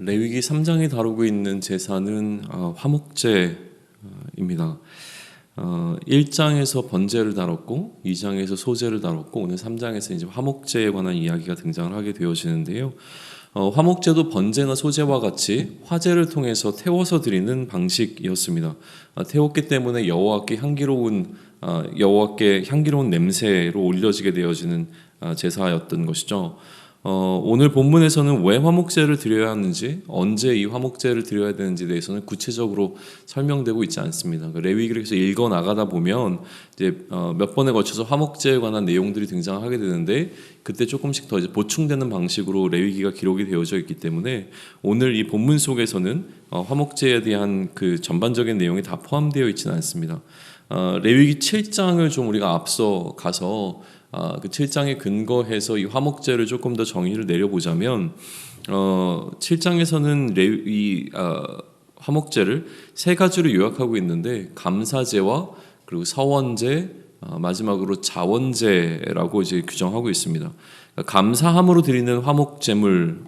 레위기 3장이 다루고 있는 제사는 화목제입니다. 1장에서 번제를 다뤘고 2장에서 소제를 다뤘고 오늘 3장에서 이제 화목제에 관한 이야기가 등장을 하게 되어지는데요. 화목제도 번제나 소제와 같이 화제를 통해서 태워서 드리는 방식이었습니다. 태웠기 때문에 여호와께 향기로운 냄새로 올려지게 되어지는 제사였던 것이죠. 오늘 본문에서는 왜 화목제를 드려야 하는지, 언제 이 화목제를 드려야 되는지에 대해서는 구체적으로 설명되고 있지 않습니다. 레위기를 계속 읽어 나가다 보면 이제 몇 번에 걸쳐서 화목제에 관한 내용들이 등장하게 되는데 그때 조금씩 더 이제 보충되는 방식으로 레위기가 기록이 되어져 있기 때문에 오늘 이 본문 속에서는 화목제에 대한 그 전반적인 내용이 다 포함되어 있지는 않습니다. 레위기 7장을 좀 우리가 앞서 가서 그 7장에 근거해서 이 화목제를 조금 더 정의를 내려보자면 7장에서는 화목제를 세 가지로 요약하고 있는데 감사제와 그리고 서원제, 마지막으로 자원제라고 이제 규정하고 있습니다. 감사함으로 드리는 화목제물은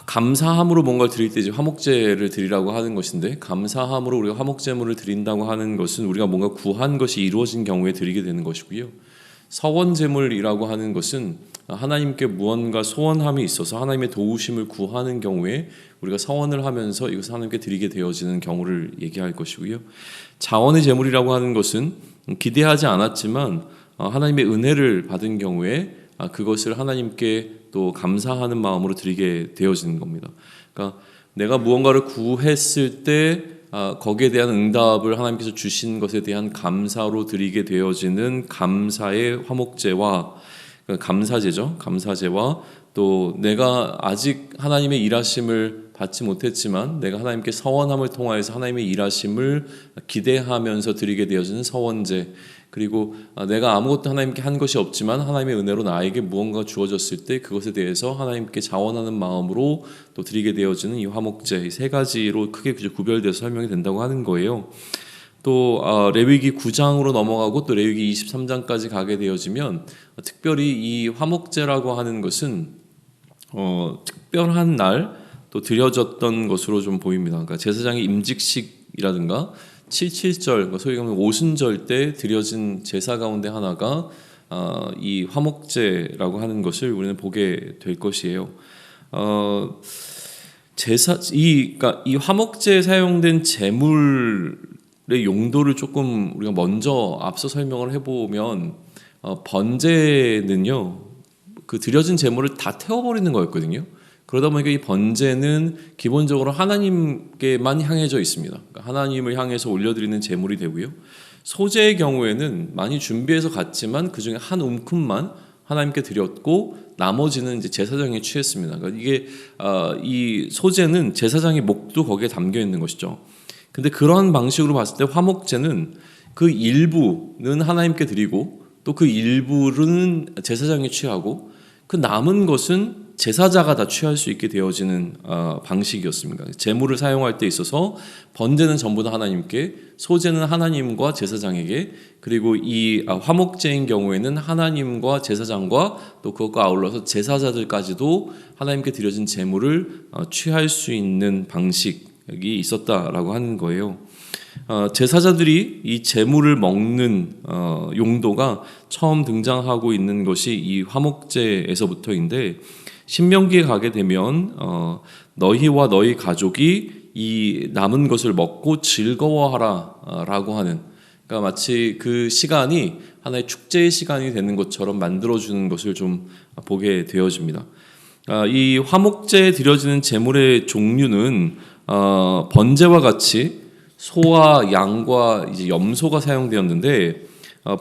감사함으로 뭔가를 드릴 때 이제 화목제를 드리라고 하는 것인데, 감사함으로 우리가 화목제물을 드린다고 하는 것은 우리가 뭔가 구한 것이 이루어진 경우에 드리게 되는 것이고요. 서원제물이라고 하는 것은 하나님께 무언가 소원함이 있어서 하나님의 도우심을 구하는 경우에 우리가 서원을 하면서 이것을 하나님께 드리게 되어지는 경우를 얘기할 것이고요. 자원의 제물이라고 하는 것은 기대하지 않았지만 하나님의 은혜를 받은 경우에 그것을 하나님께 또 감사하는 마음으로 드리게 되어지는 겁니다. 그러니까 내가 무언가를 구했을 때 거기에 대한 응답을 하나님께서 주신 것에 대한 감사로 드리게 되어지는 감사의 화목제와 감사제죠. 감사제와 또 내가 아직 하나님의 일하심을 받지 못했지만 내가 하나님께 서원함을 통하여서 하나님의 일하심을 기대하면서 드리게 되어지는 서원제, 그리고 내가 아무것도 하나님께 한 것이 없지만 하나님의 은혜로 나에게 무언가가 주어졌을 때 그것에 대해서 하나님께 자원하는 마음으로 또 드리게 되어지는 이 화목제, 이 세 가지로 크게 구별돼서 설명이 된다고 하는 거예요. 또 레위기 9장으로 넘어가고 또 레위기 23장까지 가게 되어지면 특별히 이 화목제라고 하는 것은 특별한 날 또 드려졌던 것으로 좀 보입니다. 그러니까 제사장의 임직식이라든가 7.7절, 소위 말하면 오순절 때 드려진 제사 가운데 하나가 이 화목제라고 하는 것을 우리는 보게 될 것이에요. 그러니까 이 화목제에 사용된 제물의 용도를 조금 우리가 먼저 앞서 설명을 해보면 번제는요, 그 드려진 제물을 다 태워버리는 거였거든요. 그러다 보니까 이 번제는 기본적으로 하나님께만 향해져 있습니다. 그러니까 하나님을 향해서 올려드리는 제물이 되고요. 소제의 경우에는 많이 준비해서 갔지만 그 중에 한 움큼만 하나님께 드렸고 나머지는 이제 제사장이 취했습니다. 그러니까 이게 이 소제는 제사장의 목도 거기에 담겨 있는 것이죠. 근데 그런 방식으로 봤을 때 화목제는 그 일부는 하나님께 드리고 또 그 일부는 제사장이 취하고 그 남은 것은 제사자가 다 취할 수 있게 되어지는 방식이었습니다. 제물을 사용할 때 있어서 번제는 전부 다 하나님께, 소제는 하나님과 제사장에게, 그리고 이 화목제인 경우에는 하나님과 제사장과 또 그것과 아울러서 제사자들까지도 하나님께 드려진 제물을 취할 수 있는 방식이 있었다라고 하는 거예요. 제사자들이 이 제물을 먹는 용도가 처음 등장하고 있는 것이 이 화목제에서부터인데, 신명기에 가게 되면 너희와 너희 가족이 이 남은 것을 먹고 즐거워하라라고 하는, 그러니까 마치 그 시간이 하나의 축제의 시간이 되는 것처럼 만들어주는 것을 좀 보게 되어집니다. 이 화목제에 드려지는 제물의 종류는 번제와 같이 소와 양과 이제 염소가 사용되었는데,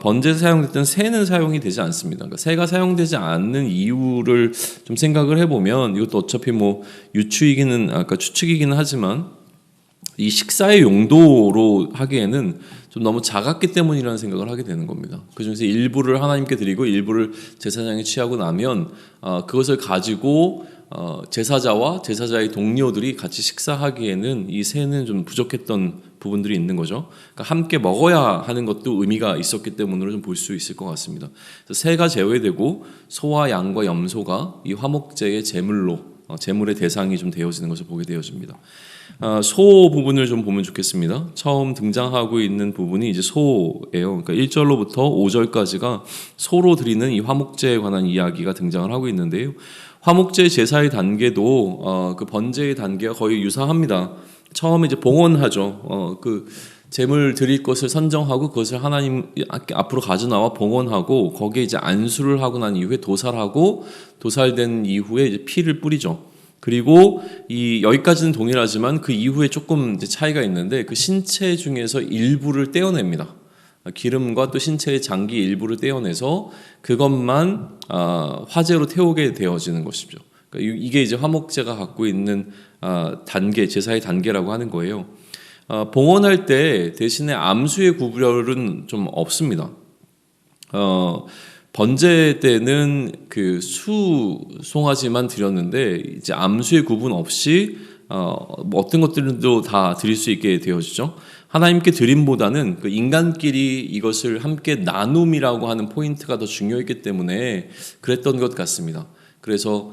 번제에 사용됐던 새는 사용이 되지 않습니다. 그러니까 새가 사용되지 않는 이유를 좀 생각을 해보면, 이것도 어차피 뭐 추측이기는 하지만 이 식사의 용도로 하기에는 좀 너무 작았기 때문이라는 생각을 하게 되는 겁니다. 그중에서 일부를 하나님께 드리고 일부를 제사장에 취하고 나면 그것을 가지고 제사자와 제사자의 동료들이 같이 식사하기에는 이 새는 좀 부족했던 부분들이 있는 거죠. 그러니까 함께 먹어야 하는 것도 의미가 있었기 때문으로 좀 볼 수 있을 것 같습니다. 그래서 새가 제외되고 소와 양과 염소가 이 화목제의 제물의 대상이 좀 되어지는 것을 보게 되어집니다. 소 부분을 좀 보면 좋겠습니다. 처음 등장하고 있는 부분이 이제 소예요. 그러니까 1절로부터 5절까지가 소로 드리는 이 화목제에 관한 이야기가 등장을 하고 있는데요. 화목제 제사의 단계도 그 번제의 단계와 거의 유사합니다. 처음에 이제 봉헌하죠. 그 제물 드릴 것을 선정하고 그것을 하나님 앞으로 가져나와 봉헌하고 거기에 이제 안수를 하고 난 이후에 도살된 이후에 이제 피를 뿌리죠. 그리고 이 여기까지는 동일하지만 그 이후에 조금 이제 차이가 있는데 그 신체 중에서 일부를 떼어냅니다. 기름과 또 신체의 장기 일부를 떼어내서 그것만 화제로 태우게 되어지는 것이죠. 그러니까 이게 이제 화목제가 갖고 있는 단계, 제사의 단계라고 하는 거예요. 봉헌할 때 대신에 암수의 구별은 좀 없습니다. 번제 때는 그 송아지만 드렸는데 이제 암수의 구분 없이 어떤 것들도 다 드릴 수 있게 되어지죠. 하나님께 드림보다는 그 인간끼리 이것을 함께 나눔이라고 하는 포인트가 더 중요했기 때문에 그랬던 것 같습니다. 그래서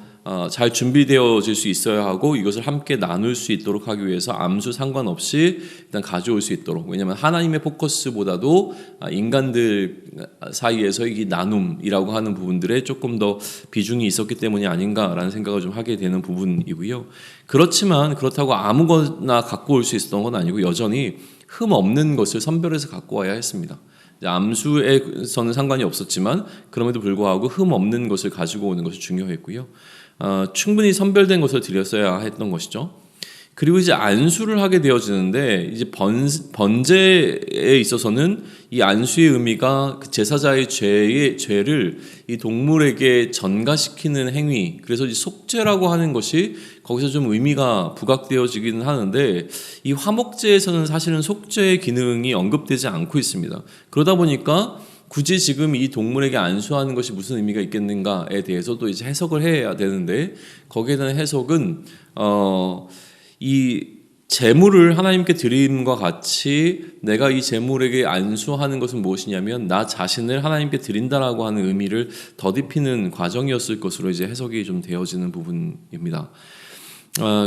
잘 준비되어질 수 있어야 하고 이것을 함께 나눌 수 있도록 하기 위해서 암수 상관없이 일단 가져올 수 있도록, 왜냐하면 하나님의 포커스보다도 인간들 사이에서 이 나눔이라고 하는 부분들에 조금 더 비중이 있었기 때문이 아닌가라는 생각을 좀 하게 되는 부분이고요. 그렇지만 그렇다고 아무거나 갖고 올 수 있었던 건 아니고 여전히 흠 없는 것을 선별해서 갖고 와야 했습니다. 암수에서는 상관이 없었지만 그럼에도 불구하고 흠 없는 것을 가지고 오는 것이 중요했고요. 충분히 선별된 것을 드렸어야 했던 것이죠. 그리고 이제 안수를 하게 되어지는데 이제 번제에 있어서는 이 안수의 의미가 그 제사자의 죄를 이 동물에게 전가시키는 행위, 그래서 이 속죄라고 하는 것이 거기서 좀 의미가 부각되어지기는 하는데 이 화목제에서는 사실은 속죄의 기능이 언급되지 않고 있습니다. 그러다 보니까 굳이 지금 이 동물에게 안수하는 것이 무슨 의미가 있겠는가에 대해서도 이제 해석을 해야 되는데 거기에 대한 해석은 이 제물을 하나님께 드림과 같이 내가 이 제물에게 안수하는 것은 무엇이냐면 나 자신을 하나님께 드린다라고 하는 의미를 덧입히는 과정이었을 것으로 이제 해석이 좀 되어지는 부분입니다.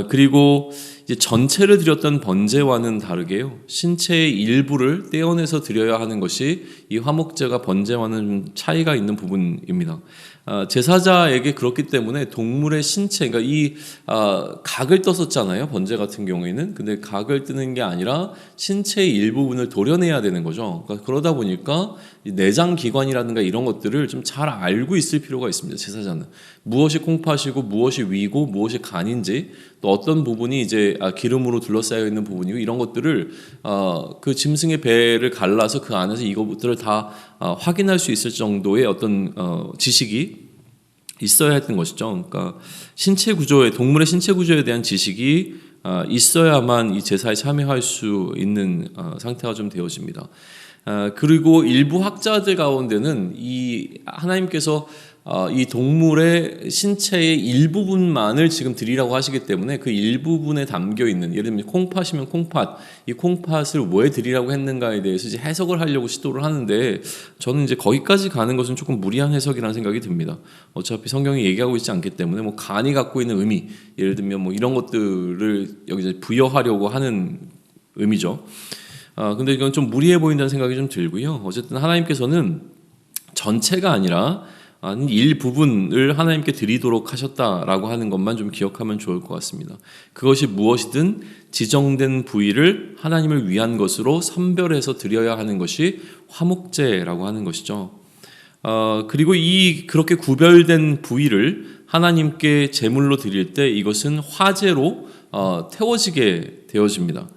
그리고 이제 전체를 드렸던 번제와는 다르게요, 신체의 일부를 떼어내서 드려야 하는 것이 이 화목제가 번제와는 좀 차이가 있는 부분입니다. 제사자에게 그렇기 때문에 동물의 신체, 그러니까 이 각을 떴었잖아요, 번제 같은 경우에는. 근데 각을 뜨는 게 아니라 신체의 일부분을 도려내야 되는 거죠. 그러니까 그러다 보니까 내장 기관이라든가 이런 것들을 좀 잘 알고 있을 필요가 있습니다. 제사자는 무엇이 콩팥이고 무엇이 위고 무엇이 간인지, 또 어떤 부분이 이제 기름으로 둘러싸여 있는 부분이고 이런 것들을 그 짐승의 배를 갈라서 그 안에서 이것들을 다 확인할 수 있을 정도의 어떤 지식이 있어야 했던 것이죠. 그러니까 동물의 신체 구조에 대한 지식이 있어야만 이 제사에 참여할 수 있는 상태가 좀 되어집니다. 그리고 일부 학자들 가운데는 이 하나님께서 이 동물의 신체의 일부분만을 지금 드리라고 하시기 때문에 그 일부분에 담겨 있는, 예를 들면 콩팥이면 콩팥, 이 콩팥을 왜 드리라고 했는가에 대해서 이제 해석을 하려고 시도를 하는데 저는 이제 거기까지 가는 것은 조금 무리한 해석이라는 생각이 듭니다. 어차피 성경이 얘기하고 있지 않기 때문에 뭐 간이 갖고 있는 의미, 예를 들면 뭐 이런 것들을 여기서 부여하려고 하는 의미죠. 근데 이건 좀 무리해 보인다는 생각이 좀 들고요. 어쨌든 하나님께서는 전체가 아니라 일부분을 하나님께 드리도록 하셨다라고 하는 것만 좀 기억하면 좋을 것 같습니다. 그것이 무엇이든 지정된 부위를 하나님을 위한 것으로 선별해서 드려야 하는 것이 화목제라고 하는 것이죠. 그리고 그렇게 구별된 부위를 하나님께 제물로 드릴 때 이것은 화제로 태워지게 되어집니다.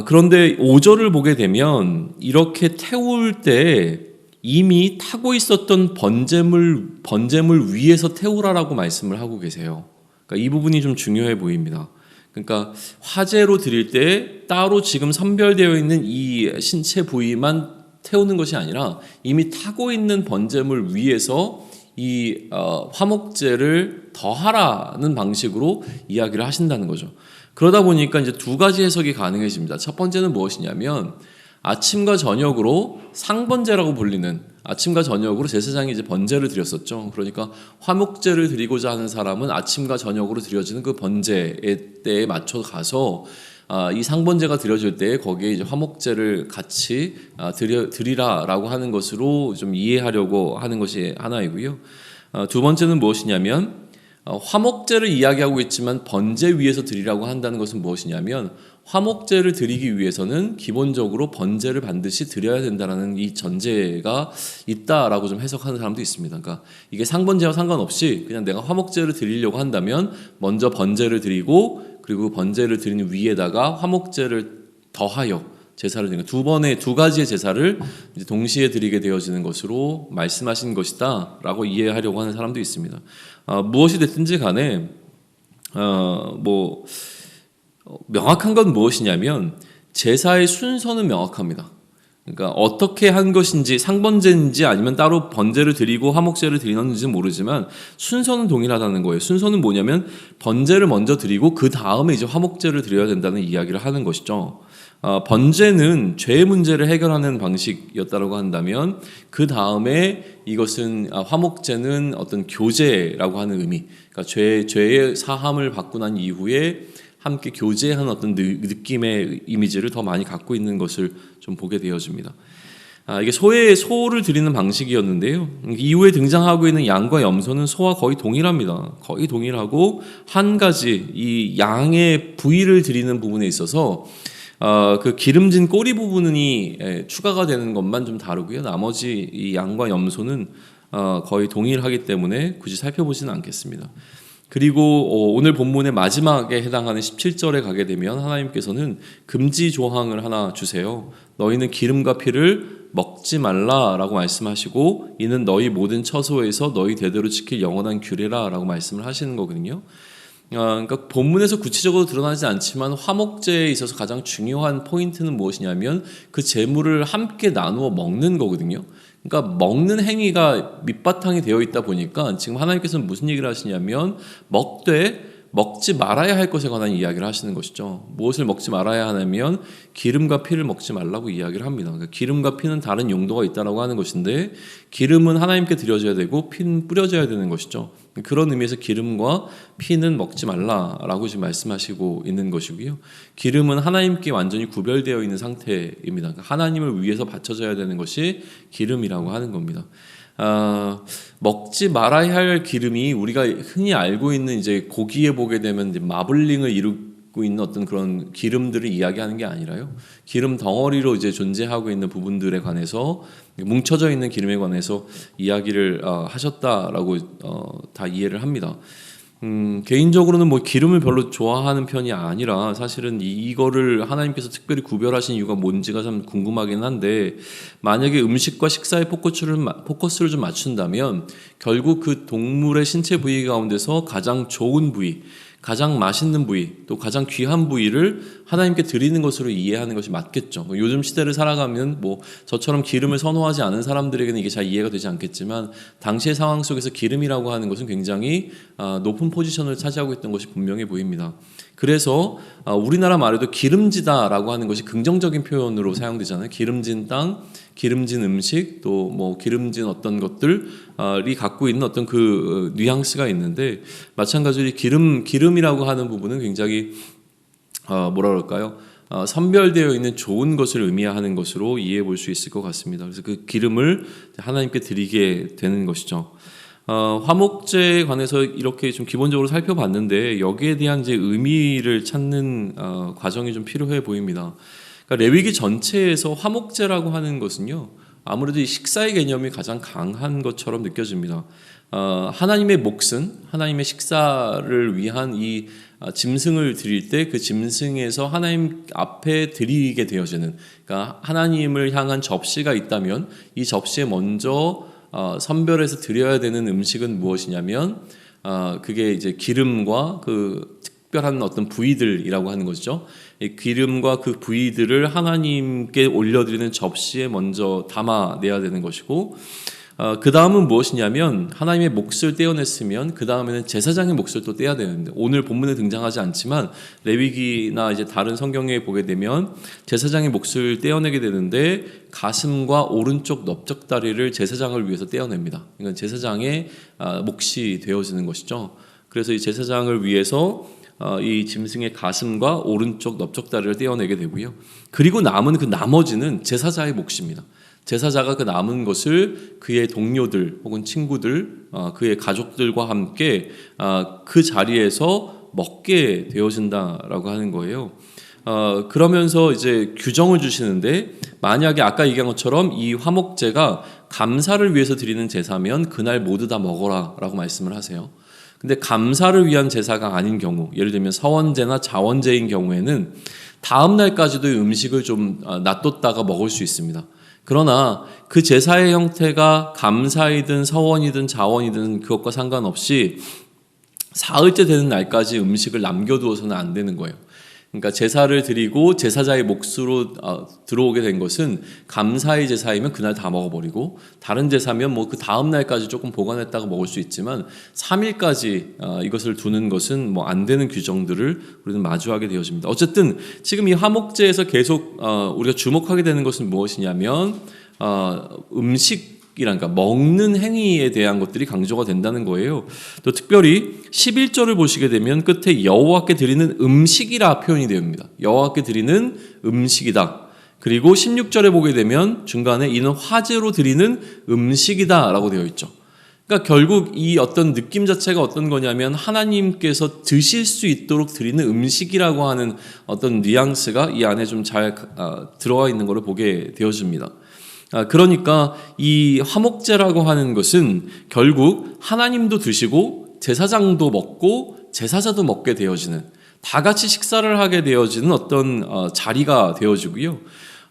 그런데 5절을 보게 되면 이렇게 태울 때 이미 타고 있었던 번제물 위에서 태우라라고 말씀을 하고 계세요. 그러니까 이 부분이 좀 중요해 보입니다. 그러니까 화제로 드릴 때 따로 지금 선별되어 있는 이 신체 부위만 태우는 것이 아니라 이미 타고 있는 번제물 위에서 이 화목제를 더하라는 방식으로 이야기를 하신다는 거죠. 그러다 보니까 이제 두 가지 해석이 가능해집니다. 첫 번째는 무엇이냐면 아침과 저녁으로 상번제라고 불리는, 아침과 저녁으로 제사장이 이제 번제를 드렸었죠. 그러니까 화목제를 드리고자 하는 사람은 아침과 저녁으로 드려지는 그 번제의 때에 맞춰 가서 이 상번제가 드려질 때 거기에 이제 화목제를 같이 드리라라고 하는 것으로 좀 이해하려고 하는 것이 하나이고요. 두 번째는 무엇이냐면 화목제를 이야기하고 있지만 번제 위에서 드리라고 한다는 것은 무엇이냐면 화목제를 드리기 위해서는 기본적으로 번제를 반드시 드려야 된다는 이 전제가 있다라고 좀 해석하는 사람도 있습니다. 그러니까 이게 상번제와 상관없이 그냥 내가 화목제를 드리려고 한다면 먼저 번제를 드리고 그리고 번제를 드리는 위에다가 화목제를 더하여 제사를 드리는 두 가지의 제사를 이제 동시에 드리게 되어지는 것으로 말씀하신 것이다라고 이해하려고 하는 사람도 있습니다. 무엇이 됐든지 간에 명확한 건 무엇이냐면 제사의 순서는 명확합니다. 그러니까 어떻게 한 것인지 상번제인지 아니면 따로 번제를 드리고 화목제를 드리는지는 모르지만 순서는 동일하다는 거예요. 순서는 뭐냐면 번제를 먼저 드리고 그 다음에 이제 화목제를 드려야 된다는 이야기를 하는 것이죠. 번제는 죄의 문제를 해결하는 방식이었다고 한다면 그 다음에 이것은 화목제는 어떤 교제라고 하는 의미, 그러니까 죄의 사함을 받고 난 이후에 함께 교제하는 어떤 느낌의 이미지를 더 많이 갖고 있는 것을 좀 보게 되어집니다. 이게 소를 드리는 방식이었는데요. 이후에 등장하고 있는 양과 염소는 소와 거의 동일합니다. 거의 동일하고 한 가지 이 양의 부위를 드리는 부분에 있어서 그 기름진 꼬리 부분이 추가가 되는 것만 좀 다르고요. 나머지 이 양과 염소는 거의 동일하기 때문에 굳이 살펴보지는 않겠습니다. 그리고 오늘 본문의 마지막에 해당하는 17절에 가게 되면 하나님께서는 금지 조항을 하나 주세요. 너희는 기름과 피를 먹지 말라라고 말씀하시고 이는 너희 모든 처소에서 너희 대대로 지킬 영원한 규례라라고 말씀을 하시는 거거든요. 그러니까 본문에서 구체적으로 드러나지 않지만 화목제에 있어서 가장 중요한 포인트는 무엇이냐면 그 제물을 함께 나누어 먹는 거거든요. 그러니까 먹는 행위가 밑바탕이 되어 있다 보니까 지금 하나님께서는 무슨 얘기를 하시냐면 먹지 말아야 할 것에 관한 이야기를 하시는 것이죠. 무엇을 먹지 말아야 하냐면 기름과 피를 먹지 말라고 이야기를 합니다. 그러니까 기름과 피는 다른 용도가 있다라고 하는 것인데 기름은 하나님께 드려져야 되고 피는 뿌려져야 되는 것이죠. 그런 의미에서 기름과 피는 먹지 말라라고 지금 말씀하시고 있는 것이고요. 기름은 하나님께 완전히 구별되어 있는 상태입니다. 그러니까 하나님을 위해서 바쳐져야 되는 것이 기름이라고 하는 겁니다. 먹지 말아야 할 기름이 우리가 흔히 알고 있는 이제 고기에 보게 되면 이제 마블링을 이루고 있는 어떤 그런 기름들을 이야기하는 게 아니라요. 기름 덩어리로 이제 존재하고 있는 부분들에 관해서 뭉쳐져 있는 기름에 관해서 이야기를 하셨다라고 다 이해를 합니다. 개인적으로는 뭐 기름을 별로 좋아하는 편이 아니라 사실은 이거를 하나님께서 특별히 구별하신 이유가 뭔지가 참 궁금하긴 한데 만약에 음식과 식사의 포커스를 좀 맞춘다면 결국 그 동물의 신체 부위 가운데서 가장 좋은 부위, 가장 맛있는 부위, 또 가장 귀한 부위를 하나님께 드리는 것으로 이해하는 것이 맞겠죠. 요즘 시대를 살아가면 뭐 저처럼 기름을 선호하지 않은 사람들에게는 이게 잘 이해가 되지 않겠지만 당시의 상황 속에서 기름이라고 하는 것은 굉장히 높은 포지션을 차지하고 있던 것이 분명해 보입니다. 그래서 우리나라 말에도 기름지다라고 하는 것이 긍정적인 표현으로 사용되잖아요. 기름진 땅, 기름진 음식, 또 뭐 기름진 어떤 것들이 갖고 있는 어떤 그 뉘앙스가 있는데 마찬가지로 기름이라고 하는 부분은 굉장히 뭐라 그럴까요? 선별되어 있는 좋은 것을 의미하는 것으로 이해해 볼 수 있을 것 같습니다. 그래서 그 기름을 하나님께 드리게 되는 것이죠. 화목제에 관해서 이렇게 좀 기본적으로 살펴봤는데 여기에 대한 이제 의미를 찾는 과정이 좀 필요해 보입니다. 그러니까 레위기 전체에서 화목제라고 하는 것은요, 아무래도 이 식사의 개념이 가장 강한 것처럼 느껴집니다. 하나님의 몫은 하나님의 식사를 위한 이 짐승을 드릴 때 그 짐승에서 하나님 앞에 드리게 되어지는, 그러니까 하나님을 향한 접시가 있다면 이 접시에 먼저 선별해서 드려야 되는 음식은 무엇이냐면 그게 이제 기름과 그 특별한 어떤 부위들이라고 하는 것이죠. 이 기름과 그 부위들을 하나님께 올려드리는 접시에 먼저 담아내야 되는 것이고, 그 다음은 무엇이냐면 하나님의 몫을 떼어냈으면 그 다음에는 제사장의 몫을 또 떼야 되는데, 오늘 본문에 등장하지 않지만 레위기나 이제 다른 성경에 보게 되면 제사장의 몫을 떼어내게 되는데 가슴과 오른쪽 넓적다리를 제사장을 위해서 떼어냅니다. 이건 제사장의 몫이 되어지는 것이죠. 그래서 이 제사장을 위해서 이 짐승의 가슴과 오른쪽 넓적다리를 떼어내게 되고요. 그리고 남은 그 나머지는 제사자의 몫입니다. 제사자가 그 남은 것을 그의 동료들 혹은 친구들, 그의 가족들과 함께 그 자리에서 먹게 되어진다라고 하는 거예요. 그러면서 이제 규정을 주시는데, 만약에 아까 얘기한 것처럼 이 화목제가 감사를 위해서 드리는 제사면 그날 모두 다 먹어라 라고 말씀을 하세요. 근데 감사를 위한 제사가 아닌 경우, 예를 들면 서원제나 자원제인 경우에는 다음 날까지도 음식을 좀 놔뒀다가 먹을 수 있습니다. 그러나 그 제사의 형태가 감사이든 서원이든 자원이든 그것과 상관없이 사흘째 되는 날까지 음식을 남겨두어서는 안 되는 거예요. 그러니까 제사를 드리고 제사자의 몫으로 들어오게 된 것은 감사의 제사이면 그날 다 먹어버리고, 다른 제사면 뭐 그 다음 날까지 조금 보관했다가 먹을 수 있지만 3일까지 이것을 두는 것은 뭐 안 되는 규정들을 우리는 마주하게 되어집니다. 어쨌든 지금 이 화목제에서 계속 우리가 주목하게 되는 것은 무엇이냐면 음식이란가 먹는 행위에 대한 것들이 강조가 된다는 거예요. 또 특별히 11절을 보시게 되면 끝에 여호와께 드리는 음식이라 표현이 됩니다. 여호와께 드리는 음식이다. 그리고 16절에 보게 되면 중간에 이는 화제로 드리는 음식이다 라고 되어 있죠. 그러니까 결국 이 어떤 느낌 자체가 어떤 거냐면 하나님께서 드실 수 있도록 드리는 음식이라고 하는 어떤 뉘앙스가 이 안에 좀 잘 들어가 있는 것을 보게 되어집니다. 그러니까 이 화목제라고 하는 것은 결국 하나님도 드시고 제사장도 먹고 제사자도 먹게 되어지는, 다 같이 식사를 하게 되어지는 어떤 자리가 되어지고요.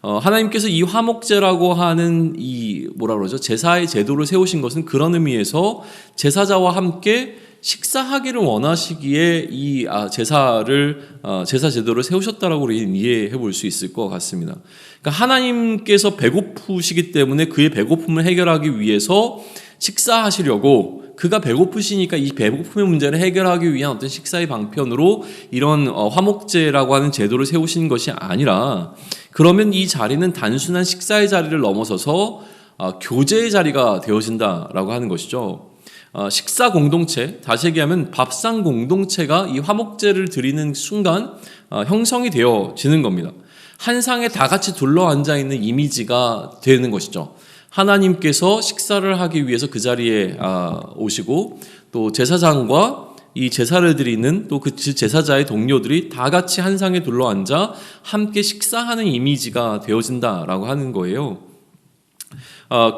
하나님께서 이 화목제라고 하는 이 뭐라 그러죠? 제사의 제도를 세우신 것은 그런 의미에서 제사자와 함께 식사하기를 원하시기에 이 제사 제도를 세우셨다라고 우리는 이해해 볼 수 있을 것 같습니다. 그러니까 하나님께서 배고프시기 때문에 그의 배고픔을 해결하기 위해서 식사하시려고, 그가 배고프시니까 이 배고픔의 문제를 해결하기 위한 어떤 식사의 방편으로 이런 화목제라고 하는 제도를 세우신 것이 아니라, 그러면 이 자리는 단순한 식사의 자리를 넘어서서 교제의 자리가 되어진다라고 하는 것이죠. 식사 공동체, 다시 얘기하면 밥상 공동체가 이 화목제를 드리는 순간 형성이 되어지는 겁니다. 한 상에 다 같이 둘러앉아 있는 이미지가 되는 것이죠. 하나님께서 식사를 하기 위해서 그 자리에 오시고, 또 제사장과 이 제사를 드리는 또 그 제사자의 동료들이 다 같이 한 상에 둘러앉아 함께 식사하는 이미지가 되어진다라고 하는 거예요.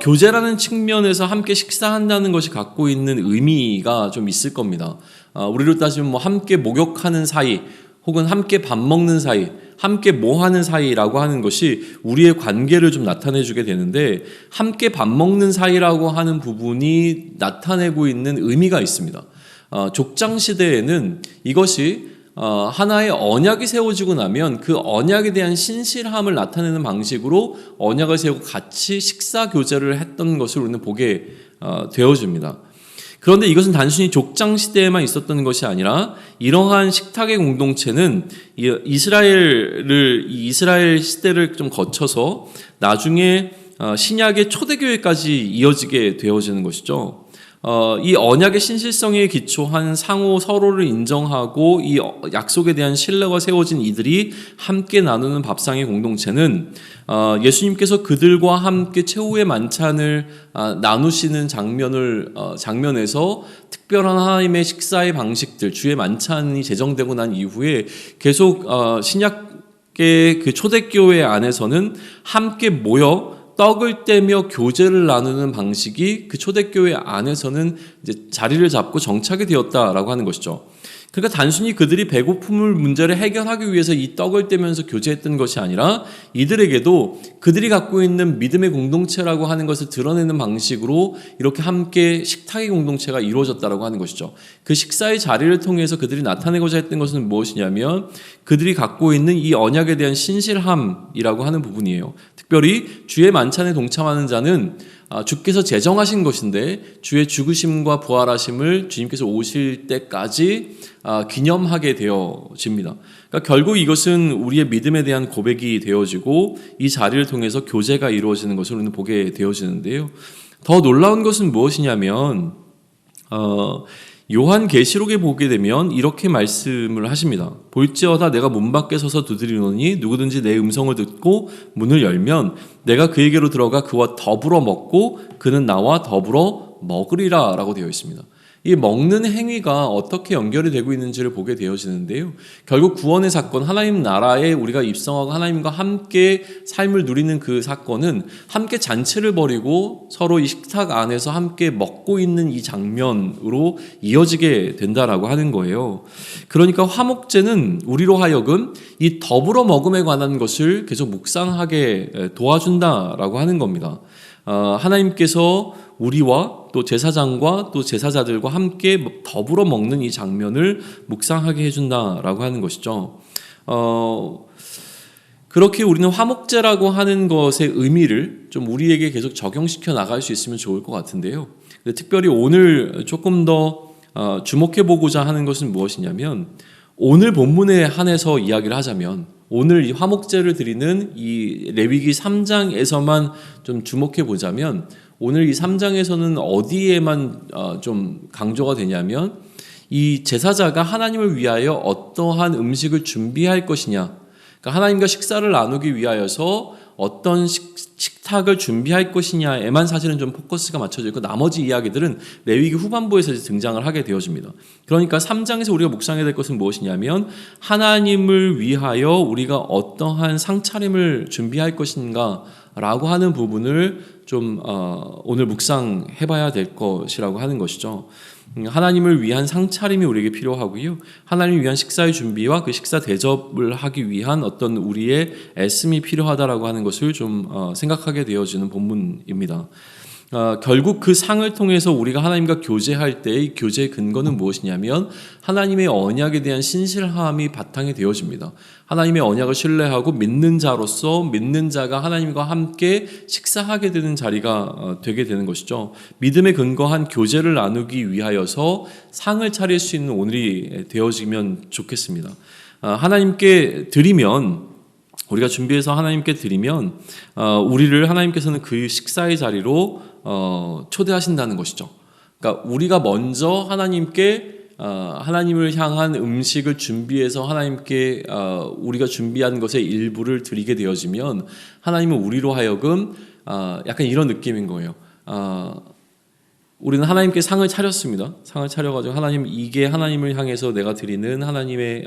교제라는 측면에서 함께 식사한다는 것이 갖고 있는 의미가 좀 있을 겁니다. 우리로 따지면 뭐 함께 목욕하는 사이, 혹은 함께 밥 먹는 사이, 함께 뭐 하는 사이라고 하는 것이 우리의 관계를 좀 나타내주게 되는데, 함께 밥 먹는 사이라고 하는 부분이 나타내고 있는 의미가 있습니다. 족장 시대에는 이것이 하나의 언약이 세워지고 나면 그 언약에 대한 신실함을 나타내는 방식으로 언약을 세우고 같이 식사 교제를 했던 것을 우리는 보게 되어집니다. 그런데 이것은 단순히 족장 시대에만 있었던 것이 아니라 이러한 식탁의 공동체는 이스라엘 시대를 좀 거쳐서 나중에 신약의 초대교회까지 이어지게 되어지는 것이죠. 이 언약의 신실성에 기초한 상호 서로를 인정하고 이 약속에 대한 신뢰가 세워진 이들이 함께 나누는 밥상의 공동체는 예수님께서 그들과 함께 최후의 만찬을 나누시는 장면에서 특별한 하나님의 식사의 방식들, 주의 만찬이 제정되고 난 이후에 계속 신약의 그 초대교회 안에서는 함께 모여 떡을 떼며 교제를 나누는 방식이 그 초대교회 안에서는 이제 자리를 잡고 정착이 되었다라고 하는 것이죠. 그러니까 단순히 그들이 배고픔을 문제를 해결하기 위해서 이 떡을 떼면서 교제했던 것이 아니라 이들에게도 그들이 갖고 있는 믿음의 공동체라고 하는 것을 드러내는 방식으로 이렇게 함께 식탁의 공동체가 이루어졌다라고 하는 것이죠. 그 식사의 자리를 통해서 그들이 나타내고자 했던 것은 무엇이냐면 그들이 갖고 있는 이 언약에 대한 신실함이라고 하는 부분이에요. 특별히 주의 만찬에 동참하는 자는 주께서 제정하신 것인데 주의 죽으심과 부활하심을 주님께서 오실 때까지 기념하게 되어집니다. 그러니까 결국 이것은 우리의 믿음에 대한 고백이 되어지고 이 자리를 통해서 교제가 이루어지는 것을 우리는 보게 되어지는데요. 더 놀라운 것은 무엇이냐면 요한계시록에 보게 되면 이렇게 말씀을 하십니다. 볼지어다 내가 문 밖에 서서 두드리노니 누구든지 내 음성을 듣고 문을 열면 내가 그에게로 들어가 그와 더불어 먹고 그는 나와 더불어 먹으리라 라고 되어 있습니다. 이 먹는 행위가 어떻게 연결이 되고 있는지를 보게 되어지는데요. 결국 구원의 사건, 하나님 나라에 우리가 입성하고 하나님과 함께 삶을 누리는 그 사건은 함께 잔치를 벌이고 서로 이 식탁 안에서 함께 먹고 있는 이 장면으로 이어지게 된다라고 하는 거예요. 그러니까 화목제는 우리로 하여금 이 더불어 먹음에 관한 것을 계속 묵상하게 도와준다라고 하는 겁니다. 하나님께서 우리와 또 제사장과 또 제사자들과 함께 더불어 먹는 이 장면을 묵상하게 해준다라고 하는 것이죠. 그렇게 우리는 화목제라고 하는 것의 의미를 좀 우리에게 계속 적용시켜 나갈 수 있으면 좋을 것 같은데요. 특별히 오늘 조금 더 주목해 보고자 하는 것은 무엇이냐면 오늘 본문에 한해서 이야기를 하자면 오늘 이 화목제를 드리는 이 레위기 3장에서만 좀 주목해 보자면 오늘 이 3장에서는 어디에만 좀 강조가 되냐면 이 제사자가 하나님을 위하여 어떠한 음식을 준비할 것이냐, 그러니까 하나님과 식사를 나누기 위하여서 어떤 식탁을 준비할 것이냐에만 사실은 좀 포커스가 맞춰져 있고 나머지 이야기들은 레위기 후반부에서 등장을 하게 되어집니다. 그러니까 3장에서 우리가 묵상해야 될 것은 무엇이냐면 하나님을 위하여 우리가 어떠한 상차림을 준비할 것인가 라고 하는 부분을 좀 오늘 묵상해봐야 될 것이라고 하는 것이죠. 하나님을 위한 상차림이 우리에게 필요하고요. 하나님을 위한 식사의 준비와 그 식사 대접을 하기 위한 어떤 우리의 애씀이 필요하다라고 하는 것을 좀 생각하게 되어지는 본문입니다. 결국 그 상을 통해서 우리가 하나님과 교제할 때의 교제의 근거는 무엇이냐면 하나님의 언약에 대한 신실함이 바탕이 되어집니다. 하나님의 언약을 신뢰하고 믿는 자로서 믿는 자가 하나님과 함께 식사하게 되는 자리가 되게 되는 것이죠. 믿음에 근거한 교제를 나누기 위하여서 상을 차릴 수 있는 오늘이 되어지면 좋겠습니다. 하나님께 드리면 우리가 준비해서 하나님께 드리면 우리를 하나님께서는 그 식사의 자리로 초대하신다는 것이죠. 그러니까 우리가 먼저 하나님께 하나님을 향한 음식을 준비해서 하나님께 우리가 준비한 것의 일부를 드리게 되어지면 하나님은 우리로 하여금 약간 이런 느낌인 거예요. 우리는 하나님께 상을 차렸습니다. 상을 차려가지고 하나님 이게 하나님을 향해서 내가 드리는 하나님의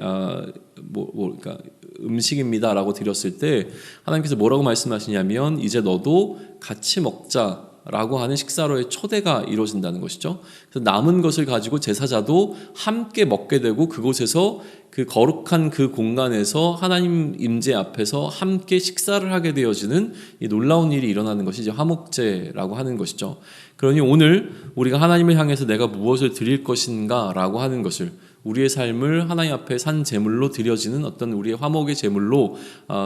그러니까 음식입니다라고 드렸을 때 하나님께서 뭐라고 말씀하시냐면 이제 너도 같이 먹자라고 하는 식사로의 초대가 이루어진다는 것이죠. 그래서 남은 것을 가지고 제사자도 함께 먹게 되고 그곳에서 그 거룩한 그 공간에서 하나님 임재 앞에서 함께 식사를 하게 되어지는 이 놀라운 일이 일어나는 것이 이제 화목제라고 하는 것이죠. 그러니 오늘 우리가 하나님을 향해서 내가 무엇을 드릴 것인가라고 하는 것을 우리의 삶을 하나님 앞에 산 제물로 드려지는 어떤 우리의 화목의 제물로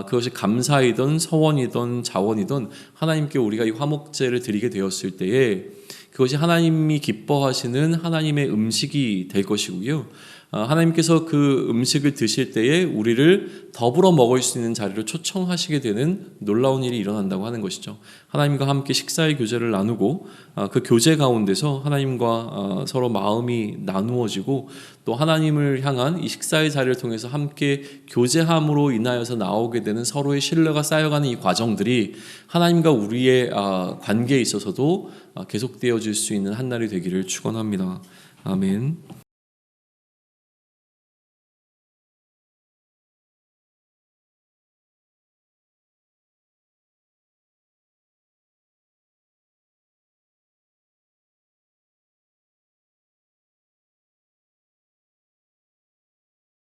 그것이 감사이든 서원이든 자원이든 하나님께 우리가 이 화목제를 드리게 되었을 때에 그것이 하나님이 기뻐하시는 하나님의 음식이 될 것이고요. 하나님께서 그 음식을 드실 때에 우리를 더불어 먹을 수 있는 자리로 초청하시게 되는 놀라운 일이 일어난다고 하는 것이죠. 하나님과 함께 식사의 교제를 나누고 그 교제 가운데서 하나님과 서로 마음이 나누어지고 또 하나님을 향한 이 식사의 자리를 통해서 함께 교제함으로 인하여서 나오게 되는 서로의 신뢰가 쌓여가는 이 과정들이 하나님과 우리의 관계에 있어서도 계속되어질 수 있는 한 날이 되기를 축원합니다. 아멘.